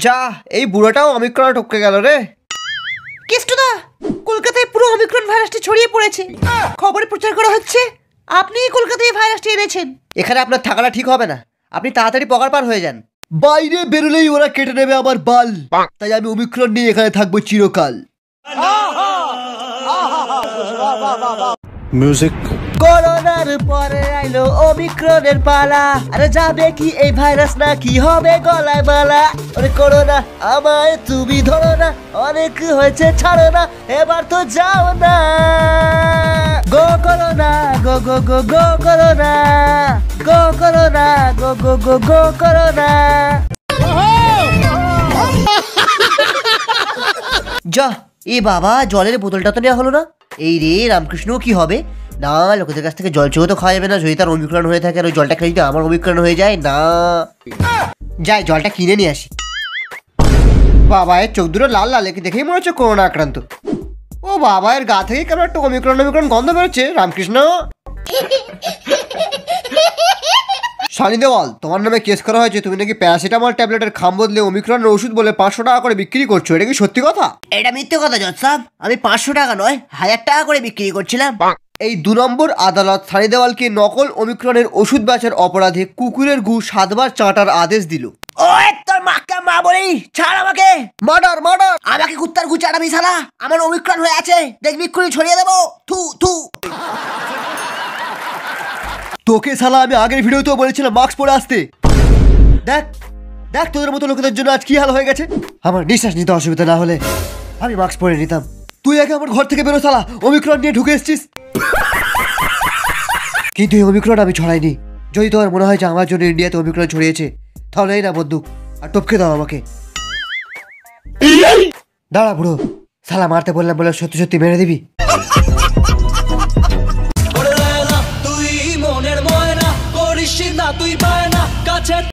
যা, এই বুড়োটাও অমিক্রণে টপকে গেল রে। কেষ্টদা, কলকাতায় পুরো অমিক্রন ভাইরাসটি ছড়িয়ে পড়েছে, খবরে প্রচার করা হচ্ছে আপনি কলকাতায় ভাইরাসটি এনেছেন। এখানে আপনার থাকাটা ঠিক হবে না, আপনি তাড়াতাড়ি পগার পার হয়ে যান। বাইরে বেরোলেই ওরা কেটে নেবে আমার বাল, তাই আমি অমিক্রন নিয়ে এখানে থাকবো চিরকাল। মিউজিক। করোনার পরে আইলো অমিক্রনের পালা, আরে যাবে কি এই ভাইরাস না কি হবে গলায় মালা। আরে করোনা আমায় তুমি ধরো না, অনেক হয়েছে ছাড়ো না, এবার তো যাও না। গো করোনা গো গো গো গো করোনা, গো করোনা গো গো গো গো করোনা। যা, এ বাবা, জলের বোতলটা তো নেওয়া হলো না। এই রে রামকৃষ্ণ, কি হবে? না, লোকেদের কাছ থেকে জল চেয়েও তো খাওয়া যাবে না, যদি তার অমিক্রণ হয়ে থাকে আর ওই জলটা খেলে যদি আমার অমিক্রণ হয়ে যায়। না, যাই জলটা কিনে নিয়ে আসি। বাবা, এর চোখ দুটো লাল লাল, একে দেখেই মনে হচ্ছে করোনা আক্রান্ত। ও বাবা, এর গা থেকে কেমন একটা অমিক্রণ গন্ধ বেরোচ্ছে। রামকৃষ্ণ, সানি দেওয়াল, তোমার নামে কেস করা হয়েছে, তুমি নাকি প্যারাসিটামল ট্যাবলেটের খাম বদলে অমিক্রনের ওষুধ বলে 500 টাকা করে বিক্রি করছো, এটা কি সত্যি কথা? এটা মিথ্যে কথা জজ সাহেব, আমি 500 টাকা নয় 1000 টাকা করে বিক্রি করছিলাম। এই 2 নম্বর আদালত সানি দেওয়ালকে নকল অমিক্রনের ওষুধ বেচার অপরাধে কুকুরের গু 7 বার চাটার আদেশ দিল। ওই তোর মাকে মা বলি, ছাড় আমাকে। মার্ডার মার্ডার, আমাকে কুত্তার গু চাটাবি শালা, আমার অমিক্রন হয়ে আছে, দেখবি এক্ষুনি ছড়িয়ে দেবো। থু থু। তোকে শালা আমি আগের ভিডিওতেও বলেছিলাম মাস্ক পরে আসতে। দেখ দেখ, তোদের মতো লোকেদের জন্য আজ কি হাল হয়ে গেছে। আমার নিঃশ্বাস নিতে অসুবিধা না হলে আমি মাস্ক পরে নিতাম। তুই আগে আমার ঘর থেকে বেরো শালা, অমিক্রন নিয়ে ঢুকে এসছিস। কিন্তু এই অমিক্রন আমি ছড়াইনি। যদি তোমার মনে হয় যে আমার জন্য ইন্ডিয়াতে অমিক্রন ছড়িয়েছে, তাহলে এই না বন্দুক আর টপকে দাও আমাকে। দাঁড়া বুড়ো, শালা মারতে বললাম বলে সত্যি সত্যি মেরে দিবি? তুই মনের ময়না করিস না, তুই পায় না কাছে।